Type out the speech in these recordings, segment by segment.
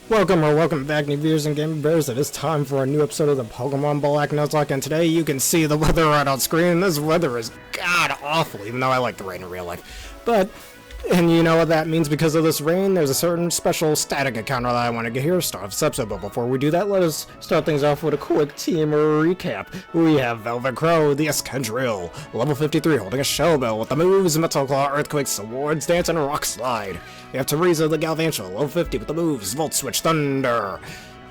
Welcome back, new viewers and gaming bears. It is time for a new episode of the Pokemon Black Nuzlocke, and today you can see the weather right on screen. This weather is god-awful, even though I like the rain in real life. And you know what that means because of this rain, there's a certain special static encounter that I want to get here to start off this episode, but before we do that, let us start things off with a quick team recap. We have Velvet Crow, the Escadrille, level 53, holding a Shell Bell with the moves Metal Claw, Earthquake, Swords Dance, and Rock Slide. We have Teresa, the Galvantula, level 50, with the moves Volt Switch, Thunder,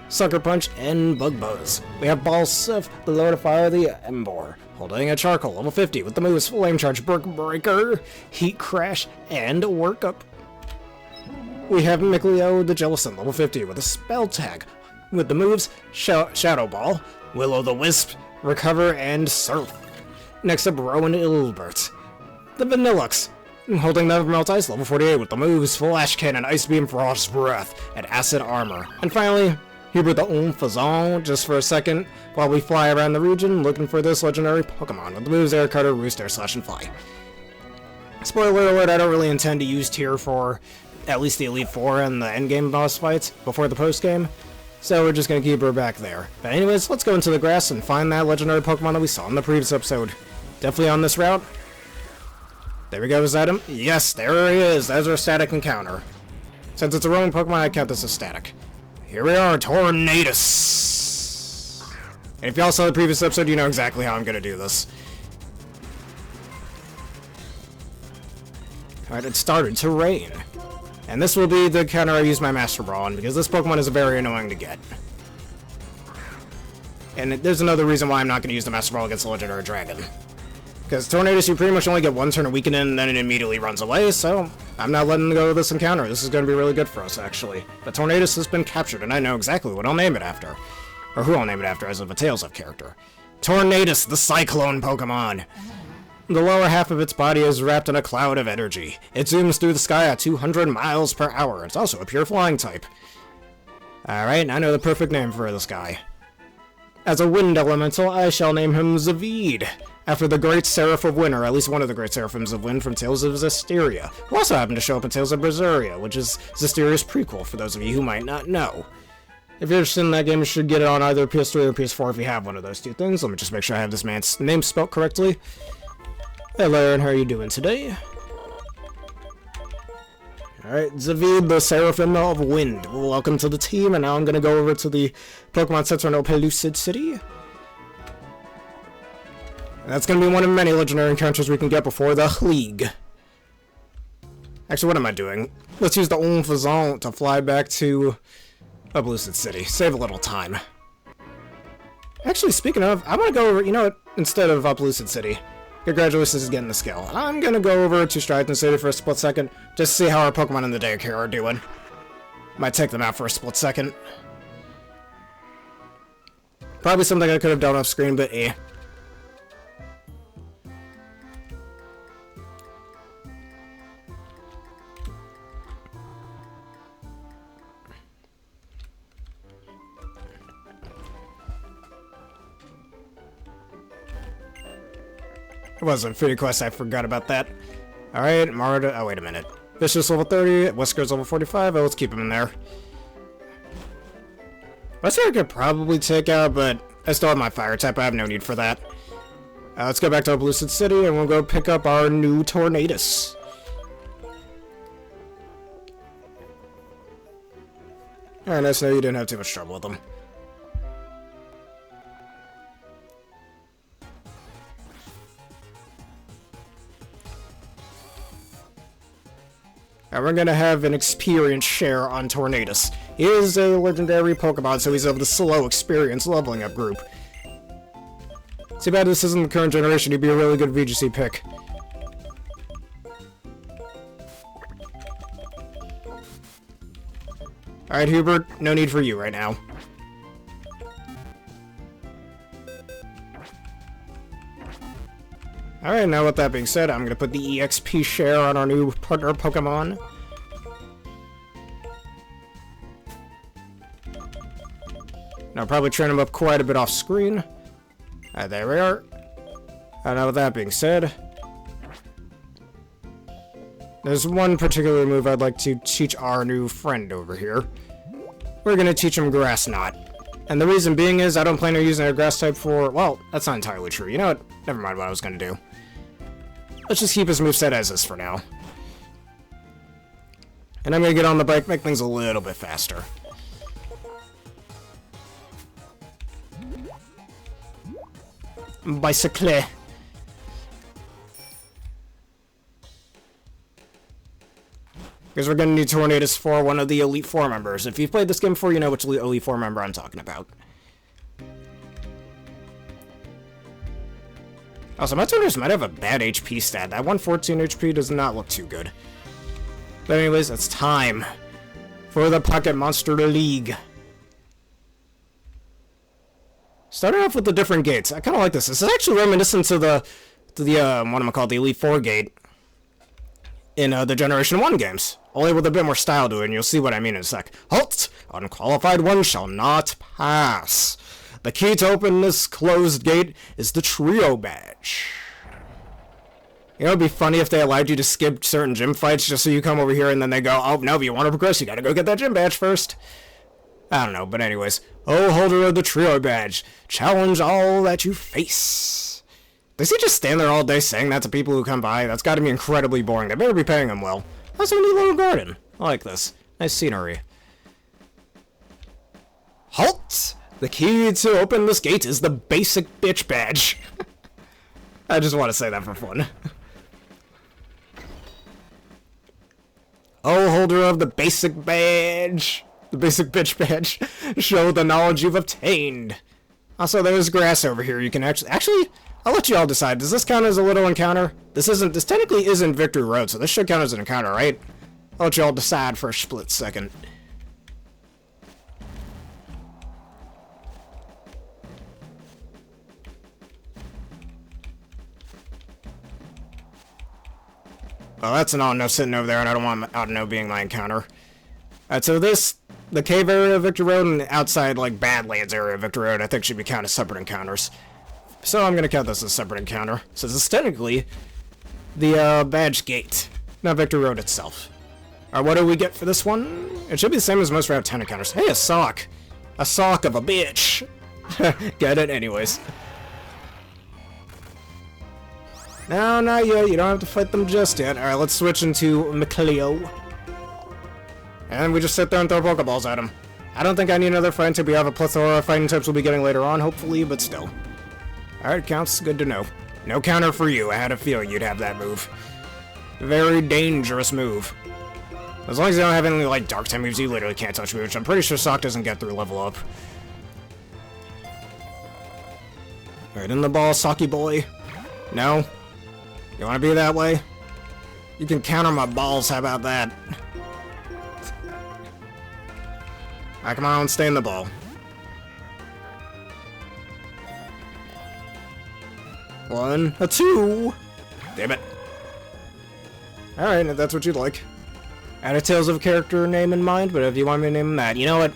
Sucker Punch, and Bug Buzz. We have Balsif, the Lord of Fire, the Ember, holding a Charcoal, level 50, with the moves Flame Charge, Brick Breaker, Heat Crash, and Workup. We have Mikleo, the Jellicent, level 50, with a Spell Tag, with the moves Shadow Ball, Will-O-the-Wisp, Recover, and Surf. Next up, Rowan Ilbert, the Vanillux, holding the Melt Ice, level 48, with the moves Flash Cannon, Ice Beam, Frost Breath, and Acid Armor. And finally, Hubert the Unova, just for a second, while we fly around the region looking for this legendary Pokemon with the moves Air Cutter, Roost, Air Slash, and Fly. Spoiler alert, I don't really intend to use Tier 4, at least the Elite Four and the endgame boss fights before the postgame, so we're just going to keep her back there. But anyways, let's go into the grass and find that legendary Pokemon that we saw in the previous episode. Definitely on this route. There we go, is that him? Yes, there he is. There's our static encounter. Since it's a roaming Pokemon, I count this as static. Here we are, Tornadus. And if y'all saw the previous episode, you know exactly how I'm going to do this. Alright, it started to rain. And this will be the counter I use my Master Ball on, because this Pokemon is very annoying to get. And there's another reason why I'm not going to use the Master Ball against the Legendary Dragon. Because Tornadus, you pretty much only get one turn to weaken it, and then it immediately runs away, so I'm not letting go of this encounter. This is going to be really good for us, actually. But Tornadus has been captured, and I know exactly what I'll name it after. Or who I'll name it after as of a Tales of character. Tornadus, the Cyclone Pokemon. The lower half of its body is wrapped in a cloud of energy. It zooms through the sky at 200 miles per hour. It's also a pure flying type. Alright, I know the perfect name for this guy. As a wind elemental, I shall name him Zaveid, after the Great Seraph of Wind, or at least one of the Great Seraphims of Wind from Tales of Zestiria, who also happened to show up in Tales of Berseria, which is Zestiria's prequel, for those of you who might not know. If you're interested in that game, you should get it on either PS3 or PS4 if you have one of those two things. Let me just make sure I have this man's name spelled correctly. Hello, Aaron, how are you doing today? Alright, Zaveid, the Seraphim of Wind. Welcome to the team, and now I'm going to go over to the Pokemon Center in Pellucid City. And that's going to be one of many legendary encounters we can get before the League. Actually, what am I doing? Let's use the Unova to fly back to Pellucid City. Save a little time. Actually, speaking of, I want to go over, you know what, instead of Pellucid City. Congratulations is getting the skill. I'm gonna go over to Striaton City for a split second, just to see how our Pokemon in the daycare are doing. Might take them out for a split second. Probably something I could have done off screen, but eh. It was a free quest, I forgot about that. Alright, Marta. Oh, wait a minute. Vicious level 30, Whisker's level 45. Oh, let's keep him in there. Whisker I could probably take out, but I still have my fire type. I have no need for that. Let's go back to Pellucid City and we'll go pick up our new Tornadus. Alright, nice to know you didn't have too much trouble with him. And we're gonna have an experience share on Tornadus. He is a legendary Pokemon, so he's of the slow experience leveling up group. Too bad this isn't the current generation, he'd be a really good VGC pick. Alright, Hubert, no need for you right now. Alright, now with that being said, I'm gonna put the EXP share on our new partner Pokemon. Now, I'll probably turn him up quite a bit off screen. There we are. Now with that being said, there's one particular move I'd like to teach our new friend over here. We're we're gonna teach him Grass Knot. And the reason being is I don't plan on using a grass type for... Well, that's not entirely true. You know what? Never mind what I was gonna do. Let's just keep his moveset as is for now. And I'm gonna get on the bike, make things a little bit faster. Bicycle. Because we're going to need Tornadoes for one of the Elite Four members. If you've played this game before, you know which Elite Four member I'm talking about. Also, my Tornadoes might have a bad HP stat. That 114 HP does not look too good. But anyways, it's time for the Pokémon League. Starting off with the different gates. I kind of like this. This is actually reminiscent to the Elite Four gate in the Generation 1 games. Only with a bit more style to it, and you'll see what I mean in a sec. Halt! Unqualified one shall not pass. The key to open this closed gate is the Trio Badge. You know, it'd be funny if they allowed you to skip certain gym fights just so you come over here and then they go, oh, no, if you want to progress, you gotta go get that gym badge first. I don't know, but anyways. Oh, holder of the Trio Badge, challenge all that you face. Does he just stand there all day saying that to people who come by? That's gotta be incredibly boring. They better be paying him well. Also, a neat little garden. I like this. Nice scenery. Halt! The key to open this gate is the basic bitch badge. I just want to say that for fun. Oh, holder of the basic badge. The basic bitch badge. Show the knowledge you've obtained. Also, there's grass over here. You can actually, I'll let you all decide. Does this count as a little encounter? This technically isn't Victory Road, so this should count as an encounter, right? I'll let you all decide for a split second. Well, that's an Audino sitting over there, and I don't want Audino being my encounter. Alright, so the cave area of Victory Road and outside, like, Badlands area of Victory Road, I think should be counted as separate encounters. So I'm gonna count this as a separate encounter. So this is technically the badge gate, not Victory Road itself. Alright, what do we get for this one? It should be the same as most Route 10 encounters. Hey, a sock! A sock of a bitch! Get it? Anyways. No, not yet. You don't have to fight them just yet. Alright, let's switch into McLeo. And we just sit there and throw Pokeballs at him. I don't think I need another fight until we have a plethora of fighting types we'll be getting later on, hopefully, but still. Alright, counts. Good to know. No counter for you. I had a feeling you'd have that move. Very dangerous move. As long as you don't have any, like, dark type moves, you literally can't touch me, which I'm pretty sure Sock doesn't get through level up. Alright, in the ball, Socky boy. No? You wanna be that way? You can counter my balls, how about that? Alright, come on, stay in the ball. One, a two! Damn it. Alright, if that's what you'd like. I had a Tales of a character name in mind, but if you want me to name him that, you know what?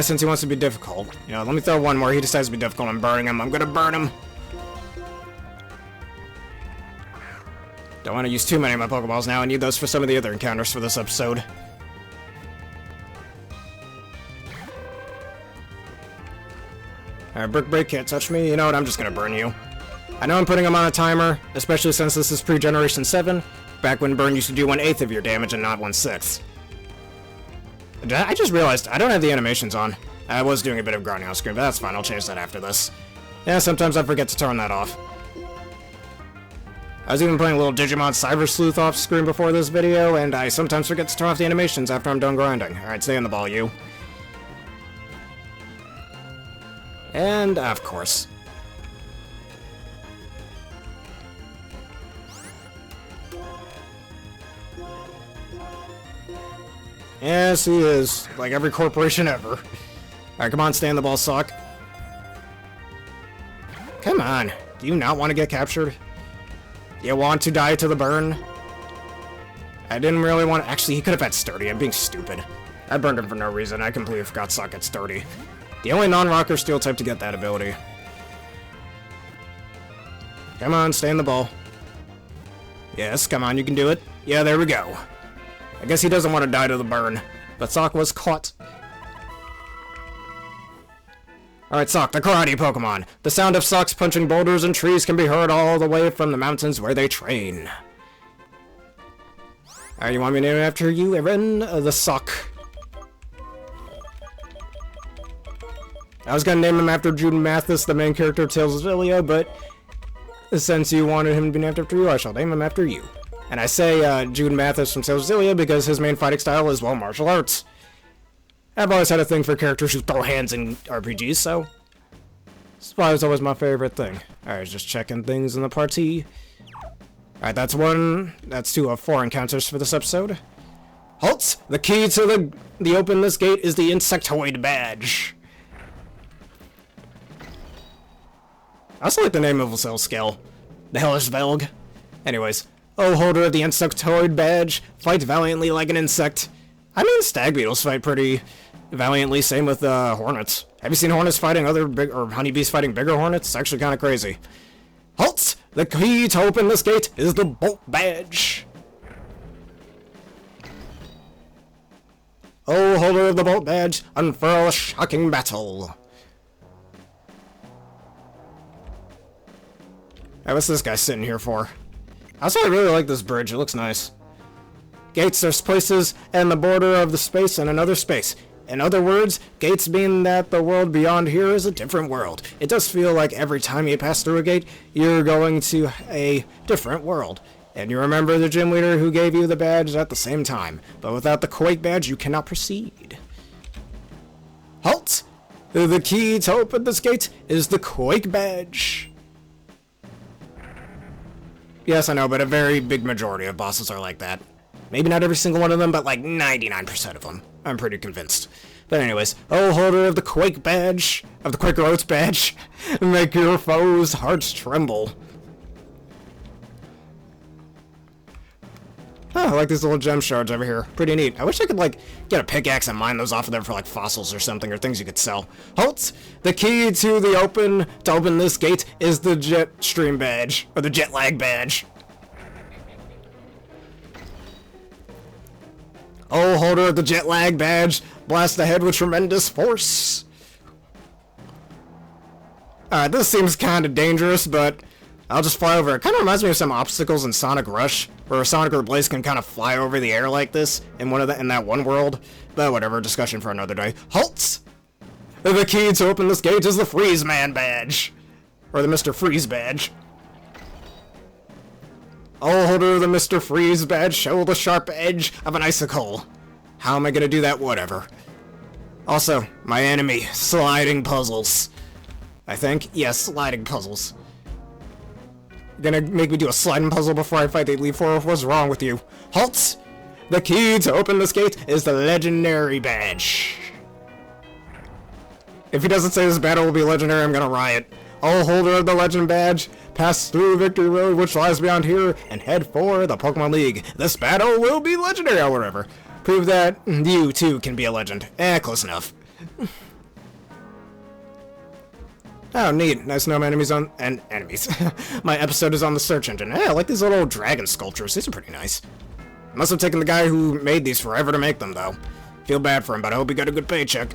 Since he wants to be difficult, you know, let me throw one more. He decides to be difficult. I'm burning him. I'm gonna burn him. Don't want to use too many of my Pokeballs now. I need those for some of the other encounters for this episode. Alright, Brick Break can't touch me. You know what? I'm just gonna burn you. I know I'm putting him on a timer, especially since this is pre-Generation 7, back when burn used to do 1/8 of your damage and not 1/6. I just realized I don't have the animations on. I was doing a bit of grinding on screen, but that's fine. I'll change that after this. Yeah, sometimes I forget to turn that off. I was even playing a little Digimon Cyber Sleuth off screen before this video, and I sometimes forget to turn off the animations after I'm done grinding. Alright, stay in the ball, you. And, of course. Yes, he is. Like every corporation ever. Alright, come on, stay in the ball, Sock. Come on. Do you not want to get captured? You want to die to the burn? I didn't really want to... Actually, he could have had Sturdy. I'm being stupid. I burned him for no reason. I completely forgot Sock had Sturdy. The only non-rocker steel type to get that ability. Come on, stay in the ball. Yes, come on, you can do it. Yeah, there we go. I guess he doesn't want to die to the burn. But Sock was caught. Alright, Sock, the karate Pokemon. The sound of Socks punching boulders and trees can be heard all the way from the mountains where they train. Alright, you want me to name it after you, Erin? The Sock. I was gonna name him after Jude Mathis, the main character of Tales of Xillia, but since you wanted him to be named after you, I shall name him after you. And I say Jude Mathis from Tales of Xillia because his main fighting style is, well, martial arts. I've always had a thing for characters who throw hands in RPGs, so Spy was always my favorite thing. Alright, just checking things in the party. Alright, that's 2 of 4 encounters for this episode. Halt! The key to the open this gate is the Insectoid Badge. I also like the name of Lucille's skill. The Hellish Velg. Anyways, oh, holder of the Insectoid Badge, fight valiantly like an insect. I mean, stag beetles fight pretty valiantly, same with hornets. Have you seen hornets fighting or honeybees fighting bigger hornets? It's actually kind of crazy. Halt! The key to open this gate is the Bolt Badge. Oh, holder of the Bolt Badge, unfurl a shocking battle. Hey, what's this guy sitting here for? Also, I really like this bridge. It looks nice. Gates are places and the border of the space and another space. In other words, gates mean that the world beyond here is a different world. It does feel like every time you pass through a gate, you're going to a different world. And you remember the gym leader who gave you the badge at the same time. But without the Quake badge, you cannot proceed. Halt! The key to open this gate is the Quake badge. Yes, I know, but a very big majority of bosses are like that. Maybe not every single one of them, but like 99% of them. I'm pretty convinced. But anyways, oh, holder of the Quake badge, of the Quaker Oats badge, make your foes' hearts tremble. Oh, I like these little gem shards over here. Pretty neat. I wish I could, like, get a pickaxe and mine those off of there for, like, fossils or something, or things you could sell. Halt! The key to open this gate is the jet stream badge, or the jet lag badge. Oh, holder of the jet lag badge, blast ahead with tremendous force. Alright, this seems kind of dangerous, but I'll just fly over. It kind of reminds me of some obstacles in Sonic Rush, where Sonic or Blaze can kind of fly over the air like this in that one world. But whatever, discussion for another day. Halt! The key to open this gate is the Freeze Man badge, or the Mr. Freeze badge. Oh, holder of the Mr. Freeze badge, show the sharp edge of an icicle. How am I gonna do that? Whatever. Also, my enemy, sliding puzzles. I think? Yes, sliding puzzles. You're gonna make me do a sliding puzzle before I fight the Elite Four? What's wrong with you? Halt! The key to open this gate is the Legendary badge. If he doesn't say this battle will be legendary, I'm gonna riot. Oh, holder of the Legend badge, pass through Victory Road, which lies beyond here, and head for the Pokémon League. This battle will be legendary, or whatever. Prove that you, too, can be a legend. Close enough. Oh, neat. Nice to know my enemies my episode is on the search engine. I like these little dragon sculptures. These are pretty nice. Must have taken the guy who made these forever to make them, though. Feel bad for him, but I hope he got a good paycheck.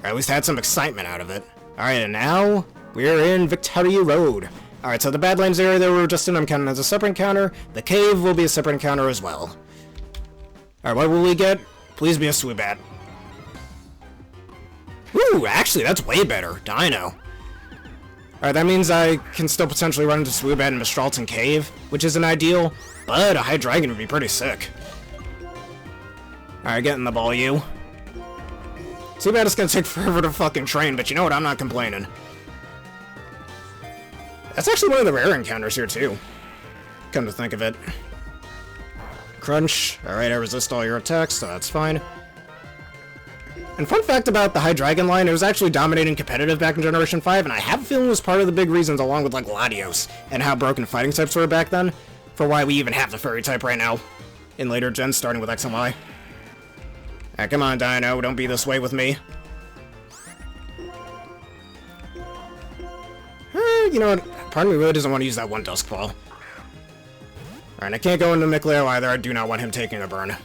Or at least had some excitement out of it. Alright, and now we're in Victoria Road. Alright, so the Badlands area that we were just in, I'm counting as a separate encounter. The cave will be a separate encounter as well. Alright, what will we get? Please be a Swoobat. Ooh, actually, that's way better. Dino. Alright, that means I can still potentially run into Swoobat in Mistralton Cave, which isn't ideal, but a Hydreigon would be pretty sick. Alright, get in the ball, you. Too bad it's gonna take forever to fucking train, but you know what? I'm not complaining. That's actually one of the rare encounters here, too. Come to think of it. Crunch. Alright, I resist all your attacks, so that's fine. And fun fact about the Hydreigon line, it was actually dominating competitive back in Generation 5, and I have a feeling it was part of the big reasons, along with, like, Latios, and how broken fighting types were back then, for why we even have the Fairy type right now, in later gens, starting with X and Y. Ah, come on, Dino, don't be this way with me. You know what, part of me really doesn't want to use that one Duskfall. Alright, I can't go into Micleo either, I do not want him taking a burn.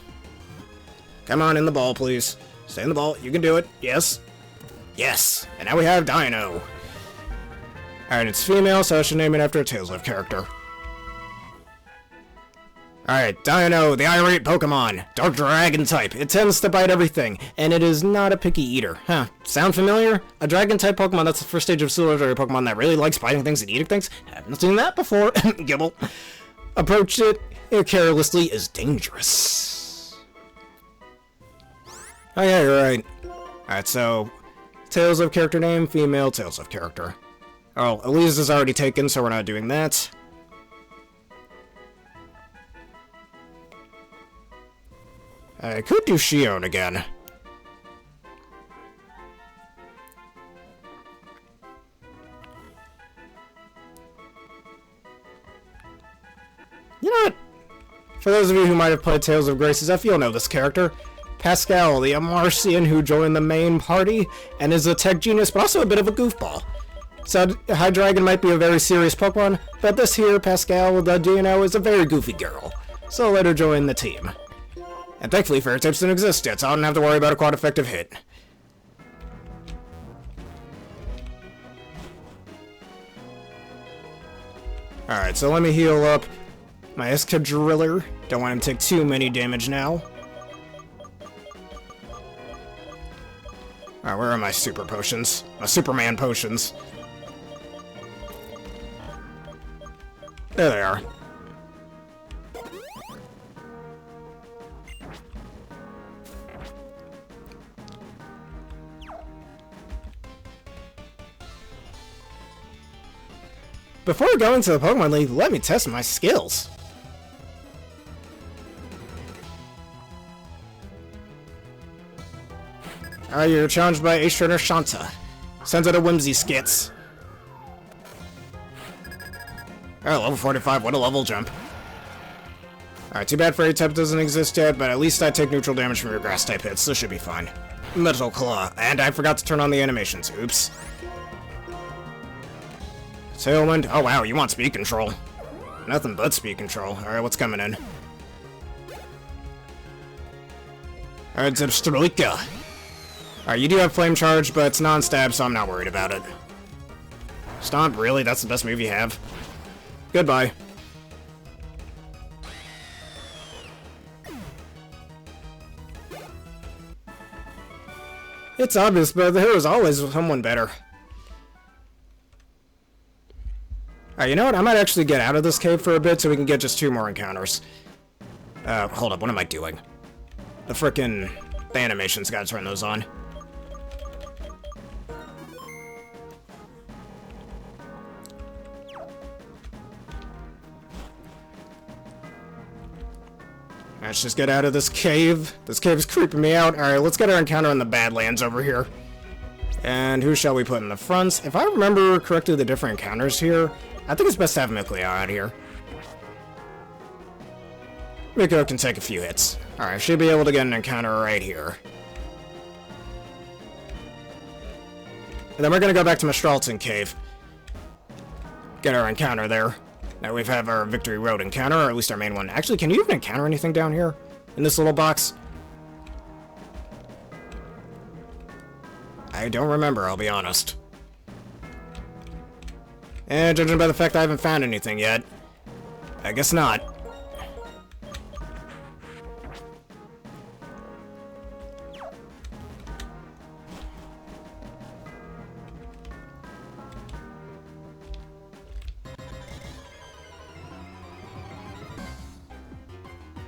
Come on, in the ball, please. Stay in the ball, you can do it, yes. Yes! And now we have Dino. Alright, it's female, so I should name it after a Tales of character. Alright, Dino, the irate Pokemon. Dark Dragon type. It tends to bite everything, and it is not a picky eater. Huh, sound familiar? A Dragon type Pokemon, that's the first stage of Silver Pokemon that really likes biting things and eating things? Haven't seen that before. Gibble. Approach it carelessly is dangerous. Oh yeah, you're right. Alright, so... Tales of character name, female, Tales of character. Oh, Elise is already taken, so we're not doing that. I could do Shion again. You know what? For those of you who might have played Tales of Graces F, you'll know this character. Pascal, the Amarcian who joined the main party, and is a tech genius, but also a bit of a goofball. So, Hydreigon might be a very serious Pokemon, but this here, Pascal, the Dino, is a very goofy girl. So let her join the team. And thankfully, fairy types don't exist yet, so I don't have to worry about a quite effective hit. Alright, so let me heal up my Escadriller. Don't want him to take too many damage now. Alright, where are my super potions? My Superman potions. There they are. Before going to the Pokemon League, let me test my skills. Alright, you're challenged by Ace Trainer Shanta. Sends out a Whimsy Skits. Alright, level 45, what a level jump. Alright, too bad Fairy type doesn't exist yet, but at least I take neutral damage from your Grass type hits, so should be fine. Metal Claw, and I forgot to turn on the animations, oops. Tailwind, oh wow, you want speed control. Nothing but speed control. Alright, what's coming in? Alright, Zipstrika. Alright, you do have Flame Charge, but it's non-stab, so I'm not worried about it. Stomp, really? That's the best move you have? Goodbye. It's obvious, but there is always someone better. Alright, you know what? I might actually get out of this cave for a bit so we can get just 2 more encounters. Hold up, what am I doing? The animations, gotta turn those on. Let's just get out of this cave. This cave is creeping me out. Alright, let's get our encounter in the Badlands over here. And who shall we put in the fronts? If I remember correctly the different encounters here, I think it's best to have Micleo out here. Miko can take a few hits. Alright, should be able to get an encounter right here. And then we're gonna go back to Mistralton Cave. Get our encounter there. Now we have our Victory Road encounter, or at least our main one. Actually, can you even encounter anything down here? In this little box? I don't remember, I'll be honest. And judging by the fact I haven't found anything yet, I guess not.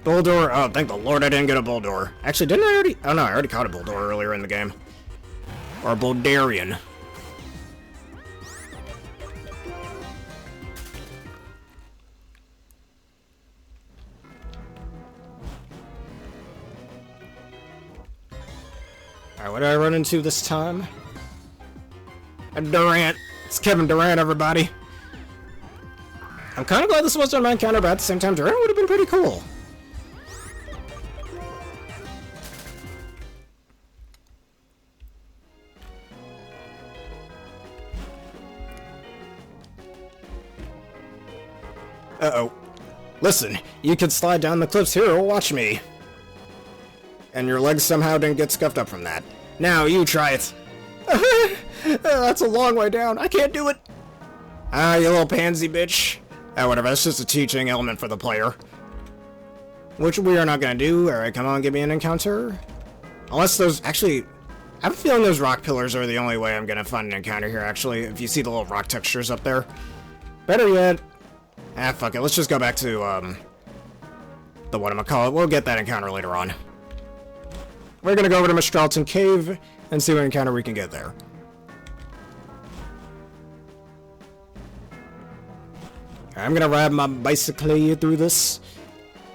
Bulldor, oh, thank the Lord I didn't get a Bulldor. Actually, didn't I already? Oh no, I already caught a Bulldor earlier in the game. Or a Buldarian. Alright, what did I run into this time? A Durant. It's Kevin Durant, everybody. I'm kind of glad this wasn't my encounter, but at the same time, Durant would have been pretty cool. Uh-oh. Listen, you could slide down the cliffs here or watch me. And your legs somehow didn't get scuffed up from that. Now, you try it. That's a long way down. I can't do it. Ah, you little pansy bitch. Ah, whatever. That's just a teaching element for the player. Which we are not gonna do. Alright, come on, give me an encounter. Unless those... Actually, I have a feeling those rock pillars are the only way I'm gonna find an encounter here, actually. If you see the little rock textures up there. Better yet... Ah, fuck it. Let's just go back to, the whatchamacallit. We'll get that encounter later on. We're gonna go over to Mistralton Cave and see what encounter we can get there. I'm gonna ride my bicycle through this.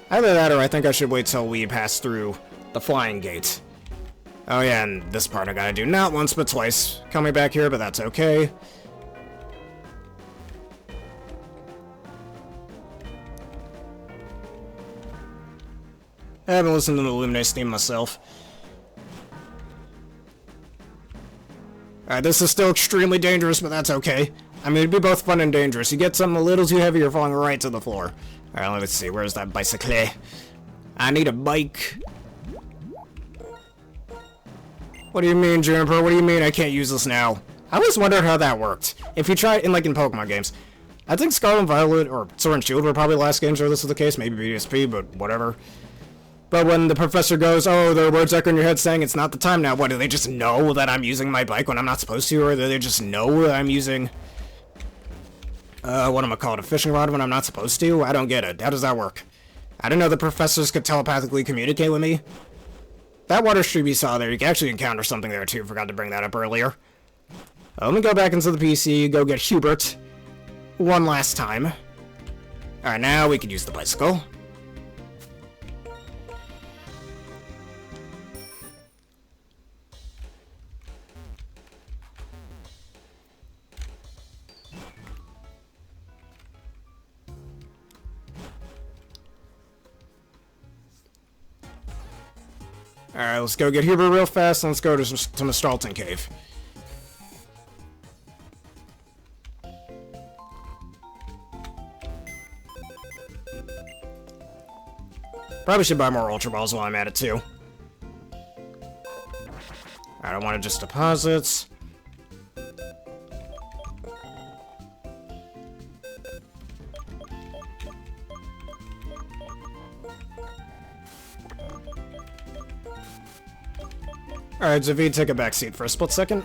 Either that or I think I should wait till we pass through the flying gate. Oh yeah, and this part I gotta do not once but twice. Coming back here, but that's okay. I haven't listened to the Luminace theme myself. Alright, this is still extremely dangerous, but that's okay. I mean, it'd be both fun and dangerous. You get something a little too heavy, you're falling right to the floor. Alright, let's see. Where's that bicycle? I need a bike. What do you mean, Juniper? What do you mean I can't use this now? I always wondered how that worked. If you try it in, like, in Pokemon games. I think Scarlet and Violet, or Sword and Shield were probably the last games where this was the case. Maybe BSP, but whatever. But when the professor goes, oh, there are words echo in your head saying it's not the time now, what, do they just know that I'm using my bike when I'm not supposed to? Or do they just know that I'm using, a fishing rod when I'm not supposed to? I don't get it. How does that work? I didn't know the professors could telepathically communicate with me. That water stream you saw there, you can actually encounter something there too. Forgot to bring that up earlier. Let me go back into the PC, go get Hubert one last time. Alright, now we can use the bicycle. Alright, let's go get Hubert real fast, and let's go to Mistralton Cave. Probably should buy more Ultra Balls while I'm at it, too. I don't want to just deposits. Alright, Zavid, take a back seat for a split second.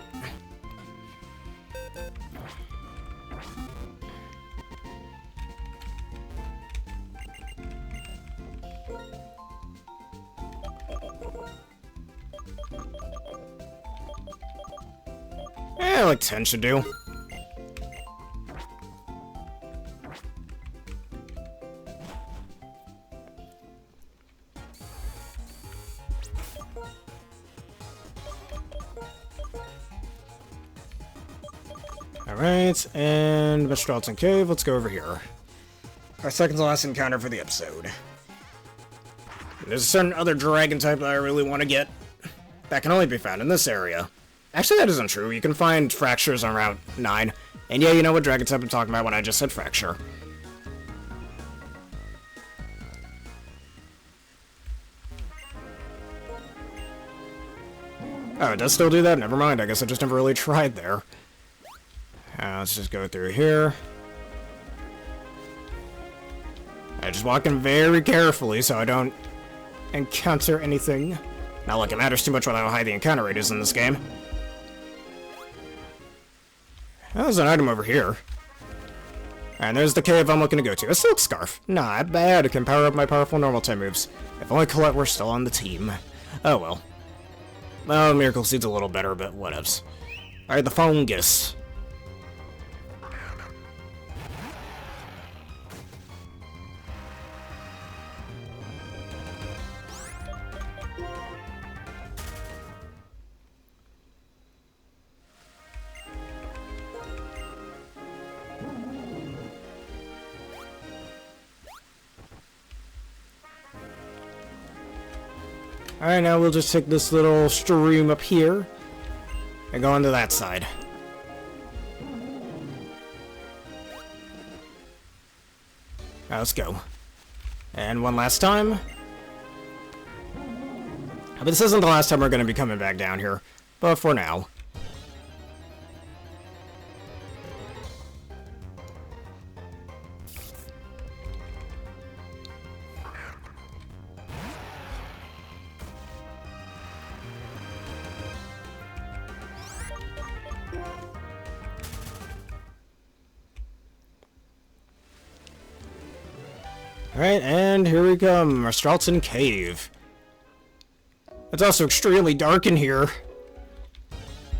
Like 10 should do. Alright, and Mistralton Cave, let's go over here. Our second to last encounter for the episode. There's a certain other dragon type that I really want to get. That can only be found in this area. Actually, that isn't true. You can find fractures on Route 9. And yeah, you know what dragon type I'm talking about when I just said fracture. Oh, it does still do that? Never mind. I guess I just never really tried there. Let's just go through here. I'm just walking very carefully so I don't encounter anything. Not like it matters too much how high the encounter rate is in this game. Oh, there's an item over here. And there's the cave I'm looking to go to. A silk scarf. Not bad. It can power up my powerful normal type moves. If only Colette were still on the team. Oh well. Well, Miracle Seed's a little better, but whatevs. Alright, the fungus. Alright, now we'll just take this little stream up here and go onto that side. Alright, let's go. And one last time. But this isn't the last time we're going to be coming back down here, but for now. Alright, and here we come, Stralton Cave. It's also extremely dark in here.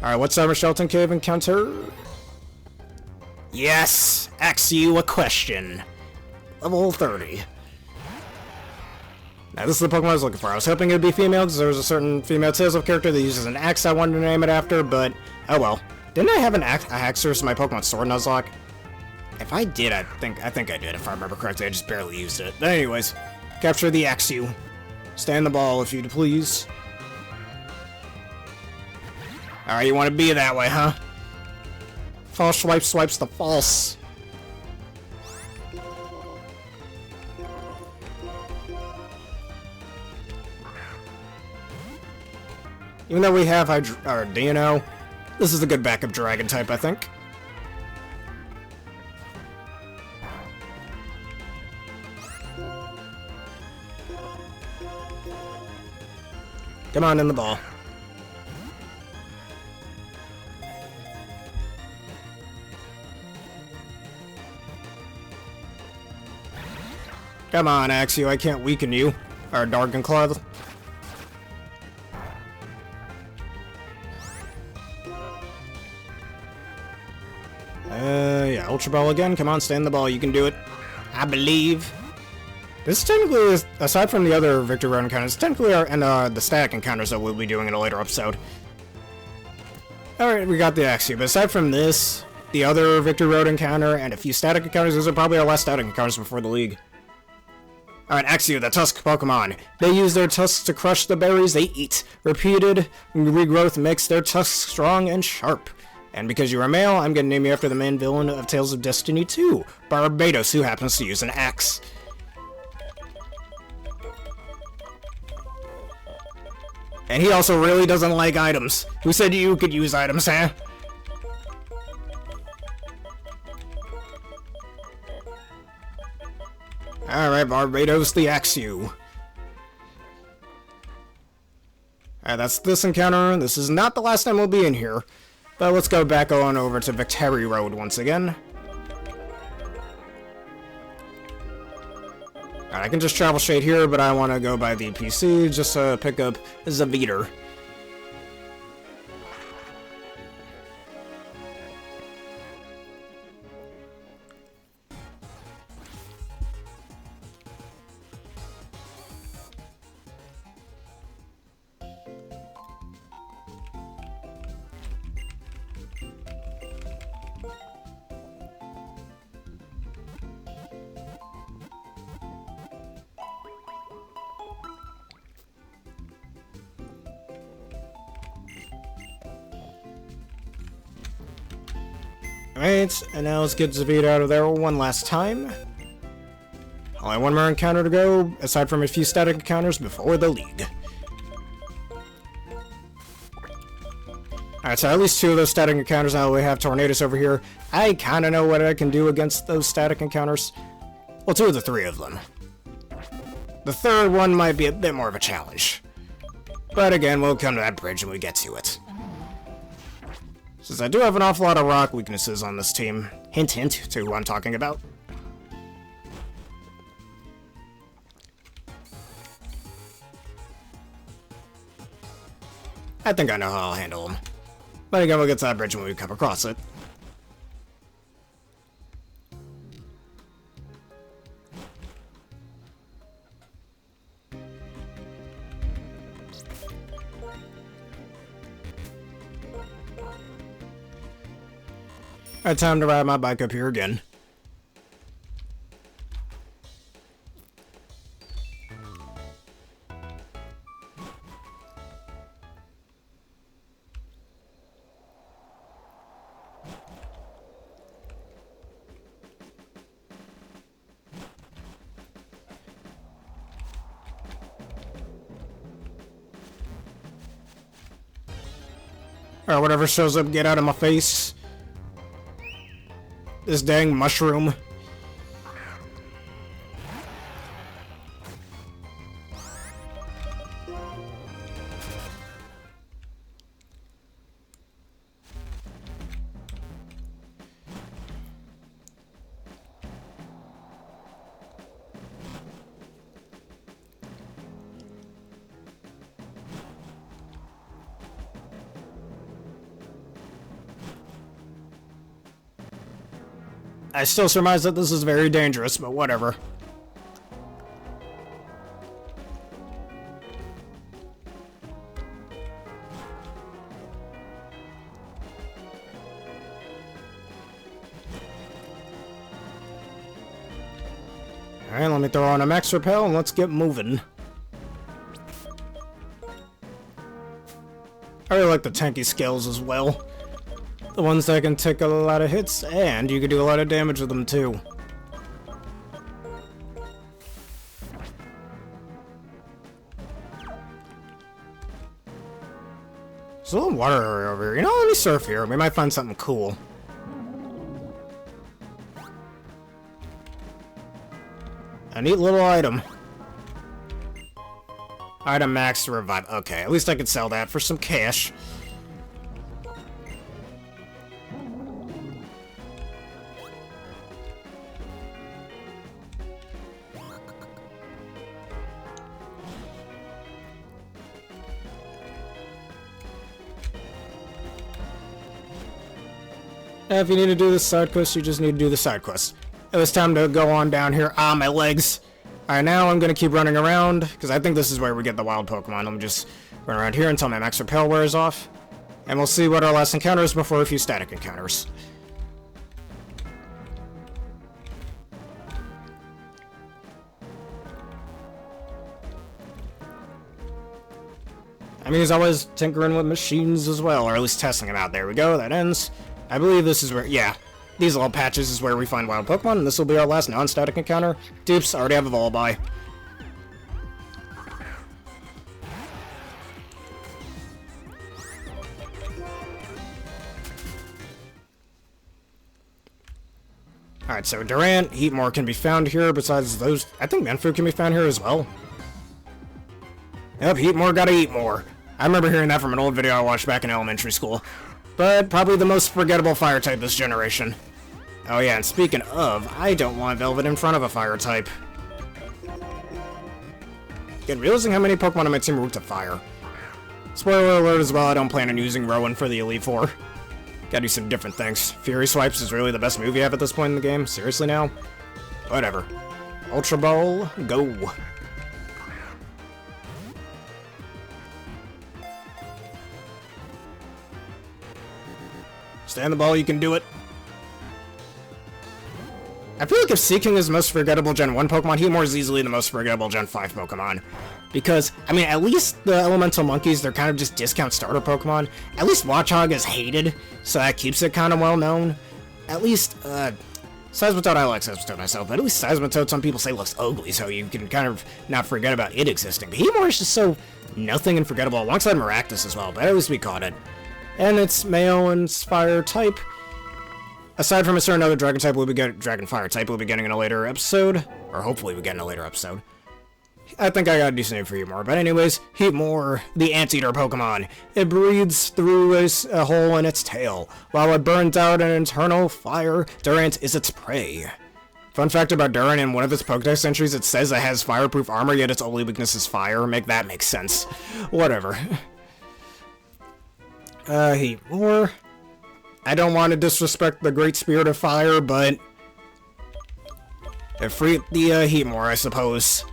Alright, what's our Stralton Cave encounter? Yes! Ask you a question. Level 30. Now, this is the Pokemon I was looking for. I was hoping it would be female, because there was a certain female Tales of character that uses an axe I wanted to name it after, but oh well. Didn't I have a Haxorus in my Pokemon Sword Nuzlocke? If I did, I think I did, if I remember correctly. I just barely used it. But anyways, capture the Axew. Stand the ball, if you'd please. Alright, you want to be that way, huh? False swipe swipes the false. Even though we have Dino, this is a good backup dragon type, I think. Come on, in the ball. Come on, Axew, I can't weaken you. Or Darkenclaw. Yeah, Ultra Ball again. Come on, stay in the ball. You can do it. I believe. This technically is, aside from the other Victory Road encounters, technically are, and the static encounters that we'll be doing in a later episode. Alright, we got the Axew, but aside from this, the other Victory Road encounter, and a few static encounters, those are probably our last static encounters before the League. Alright, Axew, the Tusk Pokemon. They use their tusks to crush the berries they eat. Repeated regrowth makes their tusks strong and sharp. And because you are male, I'm gonna name you after the main villain of Tales of Destiny 2, Barbados, who happens to use an axe. And he also really doesn't like items. Who said you could use items, huh? Alright, Barbados the Axew. Alright, that's this encounter. This is not the last time we'll be in here. But let's go back on over to Victory Road once again. Alright, I can just travel straight here, but I want to go by the PC just to pick up Zaveter. Alright, and now let's get Zaveter out of there one last time. Only one more encounter to go, aside from a few static encounters before the League. Alright, so at least two of those static encounters. Now we have Tornadus over here. I kinda know what I can do against those static encounters. Well, two of the three of them. The third one might be a bit more of a challenge. But again, we'll come to that bridge when we get to it. Since I do have an awful lot of rock weaknesses on this team. Hint, hint, to who I'm talking about. I think I know how I'll handle them. But again, we'll get to that bridge when we come across it. Alright, time to ride my bike up here again. Alright, whatever shows up, get out of my face. This dang mushroom. I still surmise that this is very dangerous, but whatever. Alright, let me throw on a max repel and let's get moving. I really like the tanky skills as well. The ones that can take a lot of hits, and you can do a lot of damage with them too. There's a little water area over here. You know, let me surf here. We might find something cool. A neat little item. Item max to revive. Okay, at least I could sell that for some cash. If you need to do the side quest, you just need to do the side quest. It was time to go on down here. Ah, my legs. Alright, now I'm gonna keep running around, because I think this is where we get the wild Pokemon. Let me just run around here until my max repel wears off. And we'll see what our last encounter is before a few static encounters. I mean, he's always tinkering with machines as well, or at least testing them out. There we go, that ends. I believe this is where, yeah, these little patches is where we find wild Pokemon, and this will be our last non-static encounter. Dupes, already have a Volibye. Alright, so Durant, Heatmore can be found here, besides those, I think Manfu can be found here as well. Yep, Heatmore gotta eat more. I remember hearing that from an old video I watched back in elementary school. But probably the most forgettable fire type this generation. Oh yeah, and speaking of, I don't want Velvet in front of a fire type. Again, realizing how many Pokemon on my team are weak to fire. Spoiler alert as well, I don't plan on using Rowan for the Elite Four. Gotta do some different things. Fury Swipes is really the best move you have at this point in the game? Seriously now? Whatever. Ultra Ball, go! Stand the ball, you can do it. I feel like if Seaking is the most forgettable Gen 1 Pokemon, Heatmore is easily the most forgettable Gen 5 Pokemon. Because, I mean, at least the Elemental Monkeys, they're kind of just discount starter Pokemon. At least Watchog is hated, so that keeps it kind of well known. At least, Seismitoad, I like Seismitoad myself, but at least Seismitoad some people say looks ugly, so you can kind of not forget about it existing. But Heatmore is just so nothing and forgettable, alongside Maractus as well, but at least we caught it. And it's Mayoan's fire type. Aside from a certain other dragon type, we'll be getting dragon fire type. We'll be getting in a later episode, or hopefully we get in a later episode. I think I got a decent name for Heatmore, but anyways, Heatmore, the Anteater Pokemon. It breathes through a hole in its tail, while it burns out an internal fire. Durant is its prey. Fun fact about Durant, in one of its Pokédex entries, it says it has fireproof armor, yet its only weakness is fire. Make that make sense. Whatever. Heatmore. I don't want to disrespect the Great Spirit of Fire, but Efreet the Heatmore, I suppose.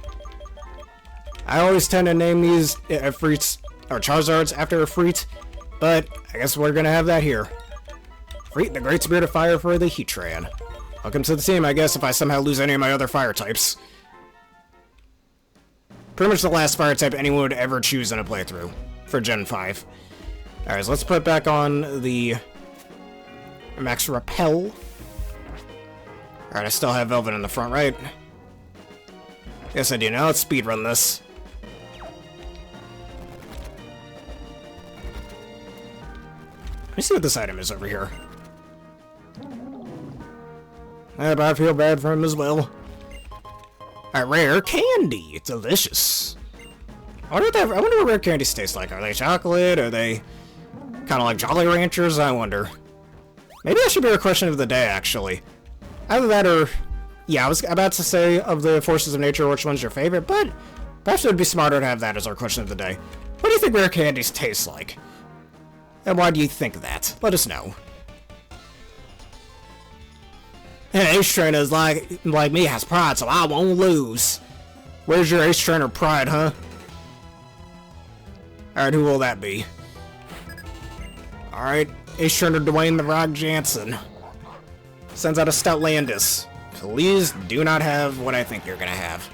I always tend to name these Efreets, or Charizards, after Efreet, but I guess we're gonna have that here. Efreet, the Great Spirit of Fire for the Heatran. Welcome to the team, I guess, if I somehow lose any of my other fire types. Pretty much the last fire type anyone would ever choose in a playthrough for Gen 5. Alright, so let's put back on the Max Repel. Alright, I still have Velvet in the front, right? Yes, I do. Now let's speedrun this. Let me see what this item is over here. Yeah, but I feel bad for him as well. Alright, rare candy. Delicious. I wonder what rare candies taste like. Are they chocolate? Are they kind of like Jolly Ranchers? I wonder. Maybe that should be our question of the day, actually. Either that or... Yeah, I was about to say, of the forces of nature, which one's your favorite, but perhaps it would be smarter to have that as our question of the day. What do you think rare candies taste like? And why do you think that? Let us know. Hey, Ace Trainer's like me has pride, so I won't lose. Where's your Ace Trainer pride, huh? Alright, who will that be? Alright, Ace Trainer Dwayne The Rock Jansen. Sends out a Stoutlandis. Please do not have what I think you're gonna have.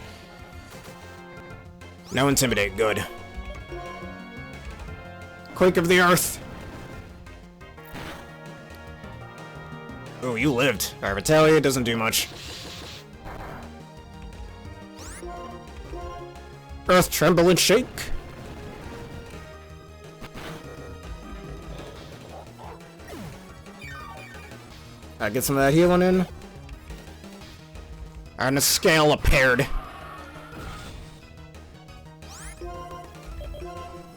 No Intimidate, good. Quake of the Earth. Oh, you lived. Alright, Retaliate doesn't do much. Earth Tremble and Shake. Alright, get some of that healing in. And a Scale appeared.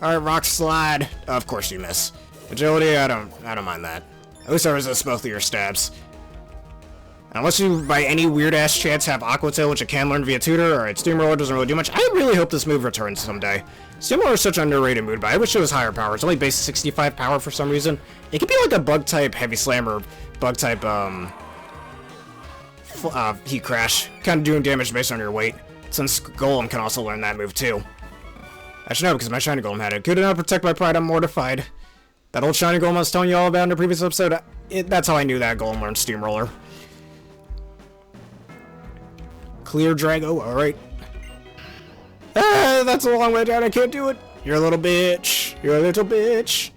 Alright, Rock Slide. Of course you miss. Agility, I don't mind that. At least I resist both of your stabs. Unless you, by any weird-ass chance, have Aqua Tail, which you can learn via tutor, alright, Steamroller doesn't really do much. I really hope this move returns someday. Steamroller is such an underrated move, but I wish it was higher power. It's only base 65 power for some reason. It could be like a Bug-type Heavy Slam or Bug-type, Heat Crash. Kind of doing damage based on your weight. Since Golem can also learn that move, too. I should know, because my Shiny Golem had it. Could not protect my pride, I'm mortified. That old Shiny Golem I was telling you all about in the previous episode, that's how I knew that Golem learned Steamroller. Clear Drago, alright. Ah, that's a long way down, I can't do it. You're a little bitch. You're a little bitch.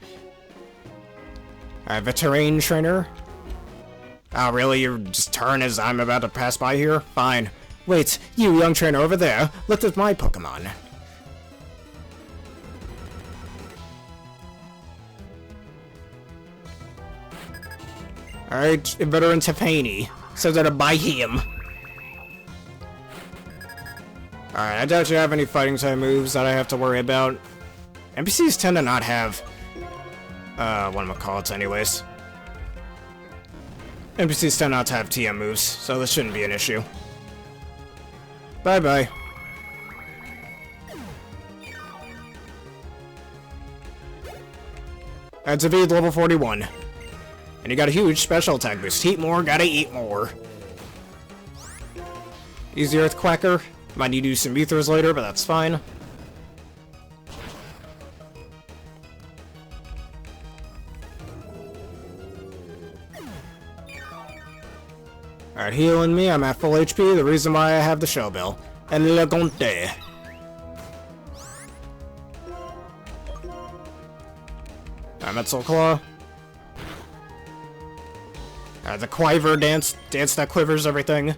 Alright, Veteran Trainer. Oh, really? You just turn as I'm about to pass by here? Fine. Wait, you young trainer over there, look at my Pokemon. Alright, Veteran Tefani. Says that to buy him. Alright, I doubt you have any fighting type moves that I have to worry about. NPCs tend to not have, whatchamacallits anyways. NPCs tend not to have TM moves, so this shouldn't be an issue. Bye-bye. That's a V level 41. And you got a huge special attack boost. Heat more, gotta eat more. Easy Earth Quacker. Might need to do some ethers later, but that's fine. Alright, healing me, I'm at full HP, the reason why I have the Shell Bell. And Le Gonte. I'm at Soul Claw. Alright, the Quiver dance that quivers everything.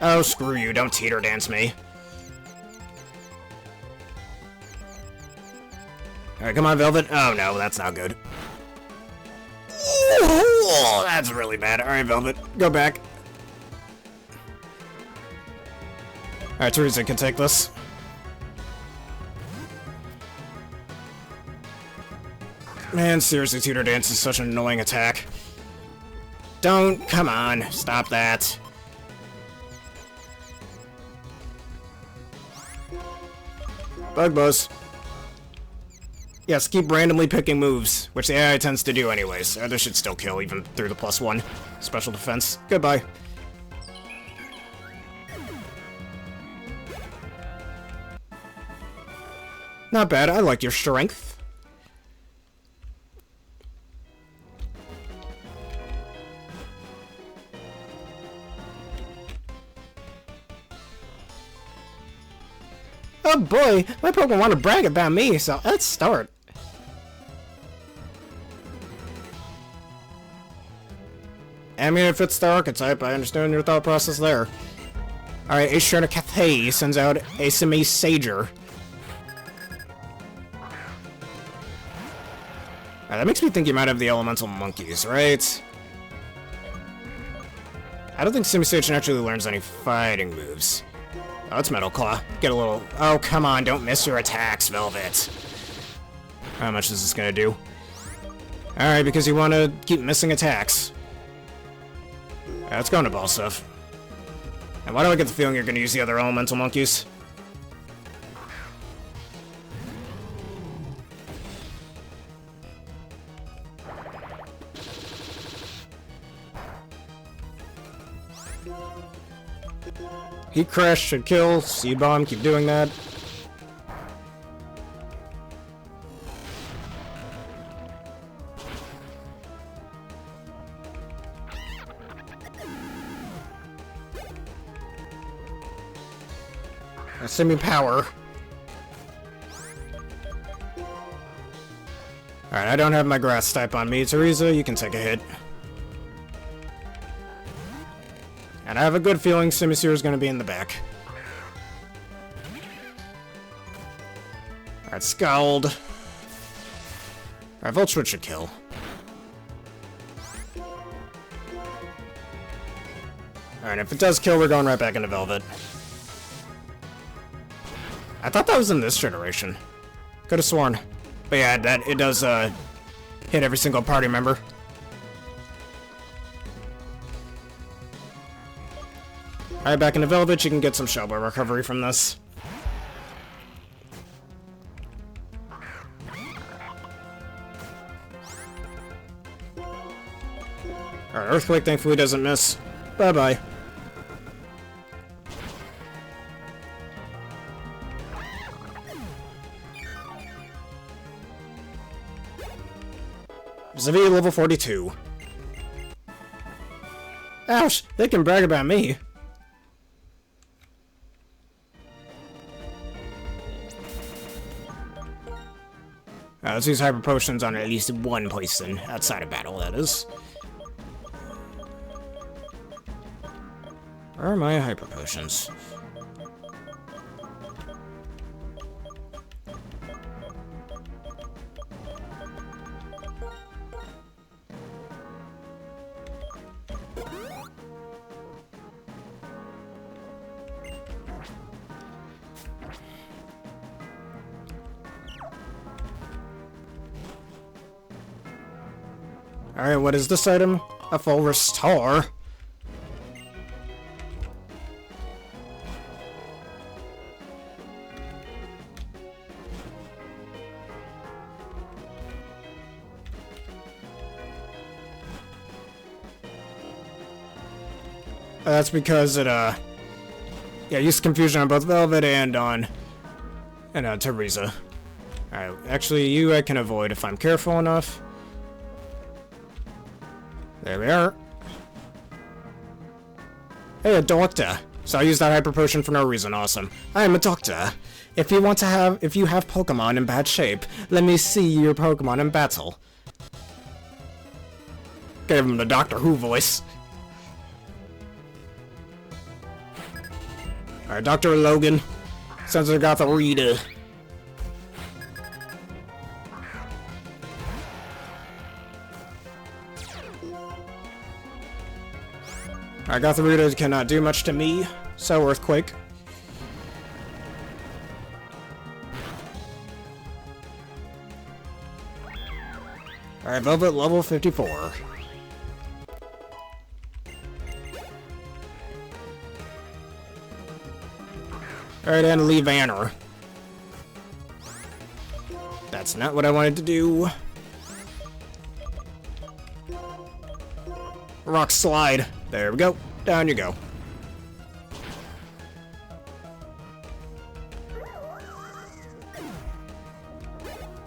Oh, screw you, don't teeter dance me. Alright, come on, Velvet. Oh no, that's not good. Ooh, that's really bad. Alright, Velvet, go back. Alright, Teresa can take this. Man, seriously, Tutor Dance is such an annoying attack. Don't, come on, stop that. Bug Buzz. Yes, keep randomly picking moves, which the AI tends to do anyways. This should still kill, even through the +1 special defense. Goodbye. Not bad, I like your strength. Oh boy, my Pokemon want to brag about me, so let's start. I mean, if it's the archetype, I understand your thought process there. Alright, Ace Trainer Cathay sends out a Sager. That makes me think you might have the Elemental Monkeys, right? I don't think Simisage actually learns any fighting moves. Oh, it's Metal Claw. Get a little... Oh, come on, don't miss your attacks, Velvet. How much is this gonna do? Alright, because you want to keep missing attacks. Let's go into ball stuff. And why do I get the feeling you're gonna use the other Elemental Monkeys? Heat Crash should kill. Seed Bomb, keep doing that. Send me power. Alright, I don't have my grass type on me. Teresa, you can take a hit. And I have a good feeling Simisear is going to be in the back. Alright, Scald. Alright, Volt Switch should kill. Alright, if it does kill, we're going right back into Velvet. I thought that was in this generation. Could have sworn. But yeah, that it does hit every single party member. Alright, back into Velvet, you can get some Shellboy recovery from this. Alright, Earthquake thankfully doesn't miss. Bye-bye. Zavi level 42. Ouch! They can brag about me. Let's use Hyper Potions on at least one person outside of battle, that is. Where are my Hyper Potions? Alright, what is this item? A full restore. That's because it, yeah, used confusion on both Velvet and on, Teresa. Alright, actually, you I can avoid if I'm careful enough. There we are. Hey, a doctor. So I used that Hyper Potion for no reason. Awesome. I am a doctor. If you have Pokemon in bad shape, let me see your Pokemon in battle. Gave him the Doctor Who voice. Alright, Dr. Logan. Sensor got the reader. I got the Rita cannot do much to me, so Earthquake. Alright, Velvet level 54. Alright, and leave Anner. That's not what I wanted to do. Rock Slide. There we go. Down you go.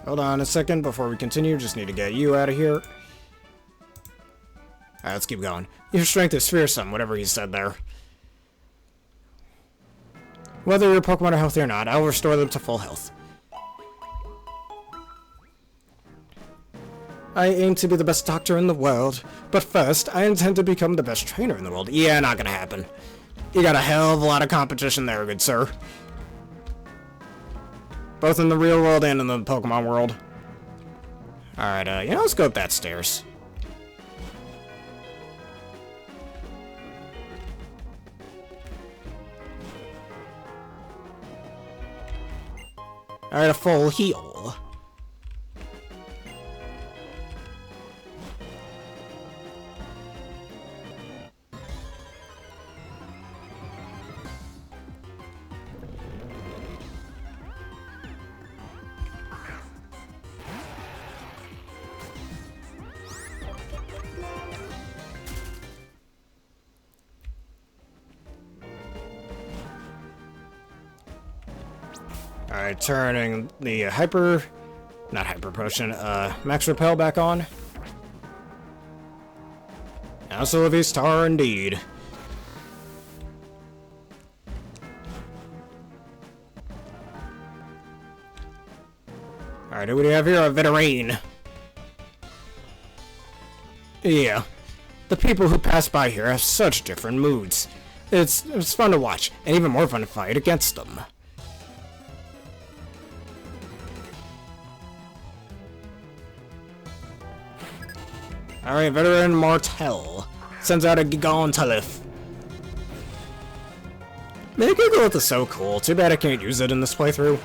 Hold on a second before we continue. Just need to get you out of here. Alright, let's keep going. Your strength is fearsome, whatever he said there. Whether your Pokemon are healthy or not, I will restore them to full health. I aim to be the best doctor in the world, but first, I intend to become the best trainer in the world. Yeah, not gonna happen. You got a hell of a lot of competition there, good sir. Both in the real world and in the Pokemon world. Alright, let's go up that stairs. Alright, a full heal. Alright, turning the not hyper potion, max repel back on. Also a V-star indeed. Alright, who do we have here? A heroine. Yeah. The people who pass by here have such different moods. It's fun to watch, and even more fun to fight against them. Alright, veteran Martel sends out a Gigantelith. Man, Gigalith is so cool. Too bad I can't use it in this playthrough.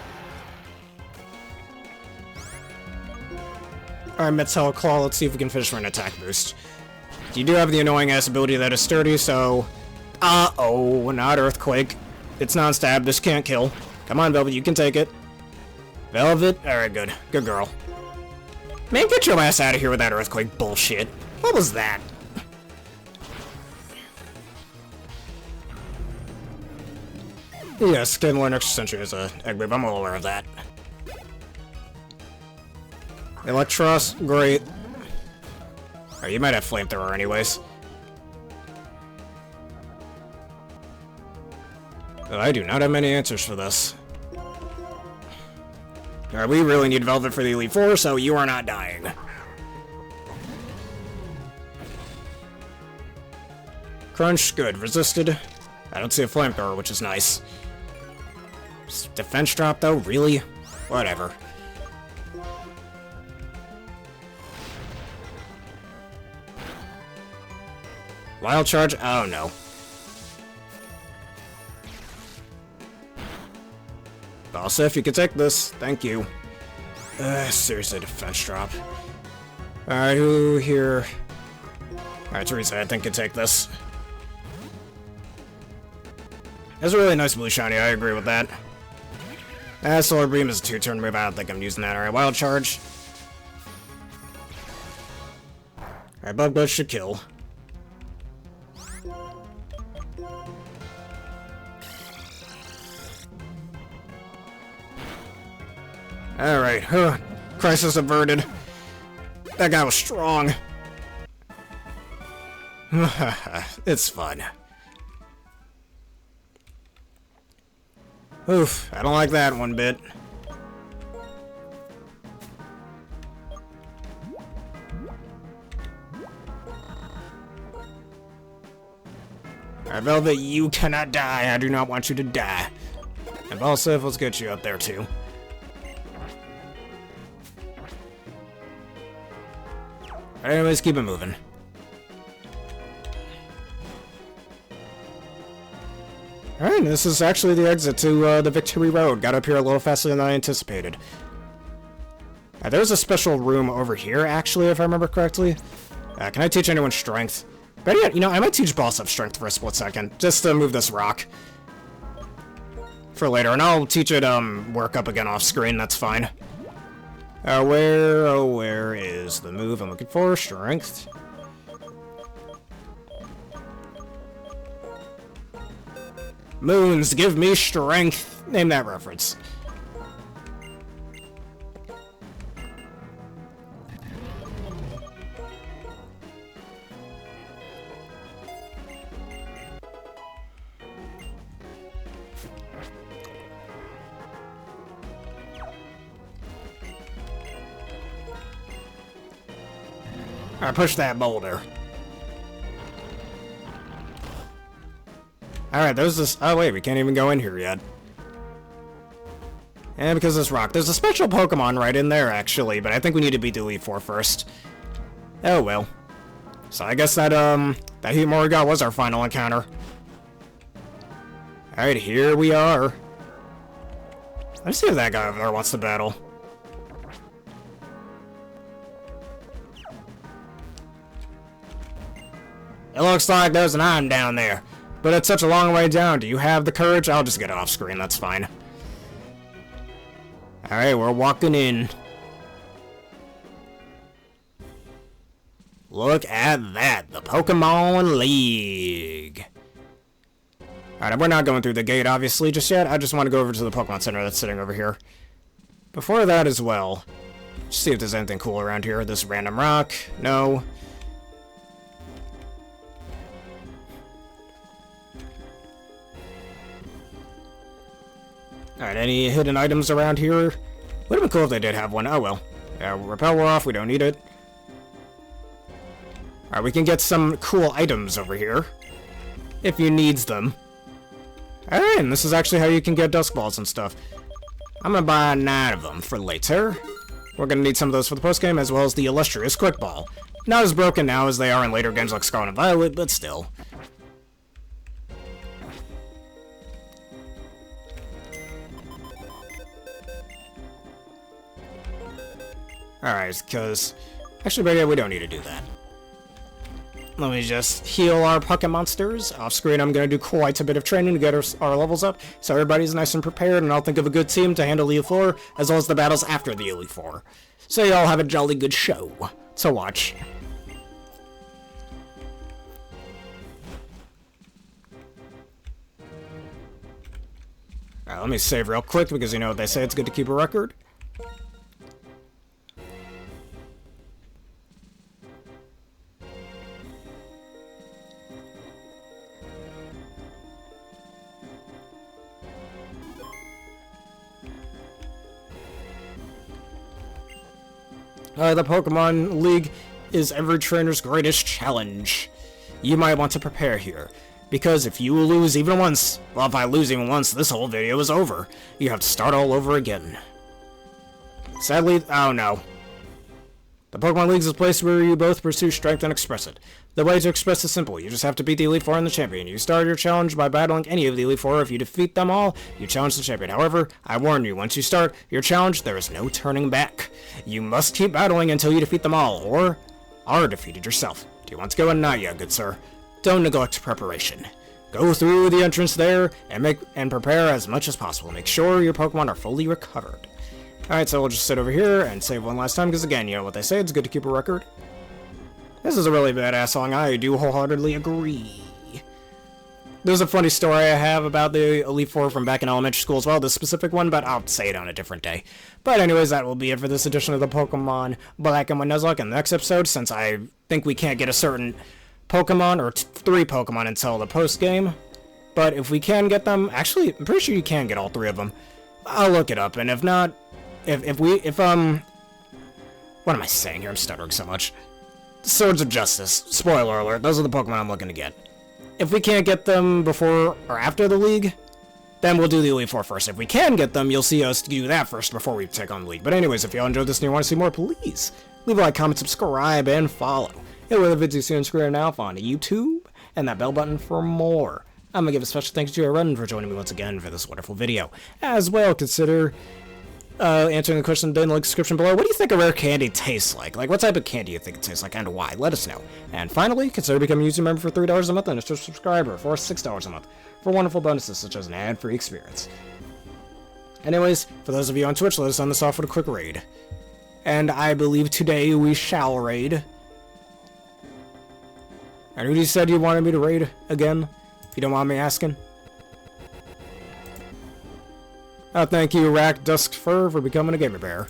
Alright, Metal Claw, let's see if we can finish for an attack boost. You do have the annoying ass ability that is sturdy, so... Uh-oh, not Earthquake. It's non-stab, this can't kill. Come on, Velvet, you can take it. Velvet? Alright, good. Good girl. Man, get your ass out of here with that Earthquake bullshit. What was that? Yes, can learn extra sentry as a egg move. I'm well aware of that. Electros, great. Oh, you might have flamethrower anyways. But I do not have many answers for this. Alright, we really need Velvet for the Elite Four, so you are not dying. Crunch, good. Resisted. I don't see a flamethrower, which is nice. Defense drop, though? Really? Whatever. Wild Charge? Oh, no. Also, if you could take this, thank you. Seriously, defense drop. Alright, who here? Alright, Teresa, I think could take this. That's a really nice blue shiny, I agree with that. Solar Beam is a 2-turn move, I don't think I'm using that. Alright, Wild Charge. Alright, Bug Buzz should kill. Alright, crisis averted. That guy was strong. It's fun. Oof, I don't like that one bit. Alright, Velvet, you cannot die. I do not want you to die. And Balsif, let's get you up there too. Anyways, keep it moving. Alright, this is actually the exit to the Victory Road. Got up here a little faster than I anticipated. There's a special room over here, actually, if I remember correctly. Can I teach anyone strength? But yeah, you know, I might teach Boss up strength for a split second, just to move this rock. For later, and I'll teach it, work up again off screen, that's fine. Where is the move I'm looking for? Strength. Moons, give me strength. Name that reference. Alright, push that boulder. Alright, there's this... Oh, wait, we can't even go in here yet. And because of this rock. There's a special Pokemon right in there, actually, but I think we need to beat the Elite Four first. Oh, well. So I guess that, that Humorga was our final encounter. Alright, here we are. Let's see if that guy over there wants to battle. It looks like there's an item down there, but it's such a long way down. Do you have the courage? I'll just get it off screen, that's fine. Alright, we're walking in. Look at that, the Pokémon League. Alright, we're not going through the gate, obviously, just yet. I just want to go over to the Pokemon Center that's sitting over here. Before that as well, just see if there's anything cool around here. This random rock. No. Alright, any hidden items around here? Would have been cool if they did have one. Oh well. Yeah, repel off, we don't need it. Alright, we can get some cool items over here. If you needs them. Alright, and this is actually how you can get Dusk Balls and stuff. I'm gonna buy 9 of them for later. We're gonna need some of those for the postgame, as well as the illustrious Quick Ball. Not as broken now as they are in later games like Scarlet and Violet, but still. Alright, because... Actually, but yeah, we don't need to do that. Let me just heal our Pokemon monsters. Off screen, I'm going to do quite a bit of training to get our levels up, so everybody's nice and prepared, and I'll think of a good team to handle the Elite Four, as well as the battles after the Elite Four. So y'all have a jolly good show to watch. Alright, let me save real quick, because you know what they say, it's good to keep a record. The Pokémon League is every trainer's greatest challenge. You might want to prepare here, because if you lose even once, well, if I lose even once, this whole video is over. You have to start all over again. Sadly, oh no. The Pokémon League is a place where you both pursue strength and express it. The way to express is simple. You just have to beat the Elite Four and the champion. You start your challenge by battling any of the Elite Four. If you defeat them all, you challenge the champion. However, I warn you, once you start your challenge, there is no turning back. You must keep battling until you defeat them all, or are defeated yourself. Do you want to go in? Not yet, good sir. Don't neglect preparation. Go through the entrance there and prepare as much as possible. Make sure your Pokemon are fully recovered. Alright, so we'll just sit over here and save one last time, because again, you know what they say, it's good to keep a record. This is a really badass song, I do wholeheartedly agree. There's a funny story I have about the Elite Four from back in elementary school as well, this specific one, but I'll say it on a different day. But anyways, that will be it for this edition of the Pokemon Black and White Nuzlocke. In the next episode, since I think we can't get a certain Pokemon, or 3 Pokemon until the post-game, but if we can get them, actually, I'm pretty sure you can get all 3 of them. I'll look it up, and if not, what am I saying here? I'm stuttering so much. Swords of Justice. Spoiler alert, those are the Pokemon I'm looking to get. If we can't get them before or after the League, then we'll do the Elite Four first. If we can get them, you'll see us do that first before we take on the League. But anyways, if y'all enjoyed this and you want to see more, please leave a like, comment, subscribe, and follow. Hit with the videos you see on screen now on YouTube, and that bell button for more. I'm going to give a special thanks to Heroine for joining me once again for this wonderful video. As well, consider answering the question in the description below. What do you think a rare candy tastes like? Like, what type of candy do you think it tastes like, and why? Let us know. And finally, consider becoming a YouTube member for $3 a month and a subscriber for $6 a month for wonderful bonuses such as an ad-free experience. Anyways, for those of you on Twitch, let us end this off with a quick raid. And I believe today we shall raid. And who said you wanted me to raid again? If you don't mind me asking. Thank you, Rack Dusk Fur, for becoming a gamer bear.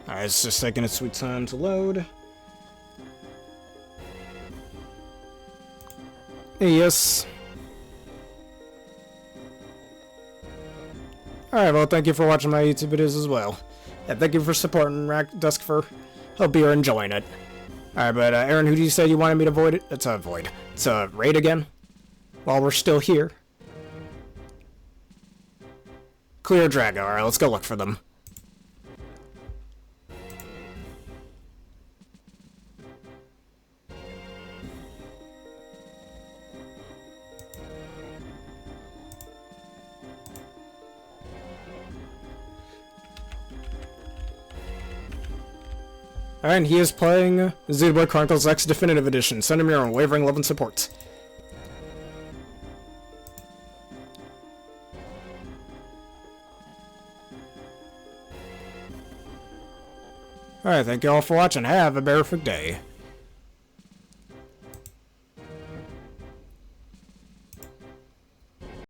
Alright, it's just taking its sweet time to load. Yes. Alright, well, thank you for watching my YouTube videos as well. And thank you for supporting Rack Duskfur. Hope you're enjoying it. Alright, but Aaron, who did you say you wanted me to void it? It's a void. It's a raid again. While we're still here. Clear Drago. Alright, let's go look for them. And he is playing Xenoblade Chronicles X Definitive Edition. Send him your unwavering love and support. Alright, thank you all for watching. Have a perfect day.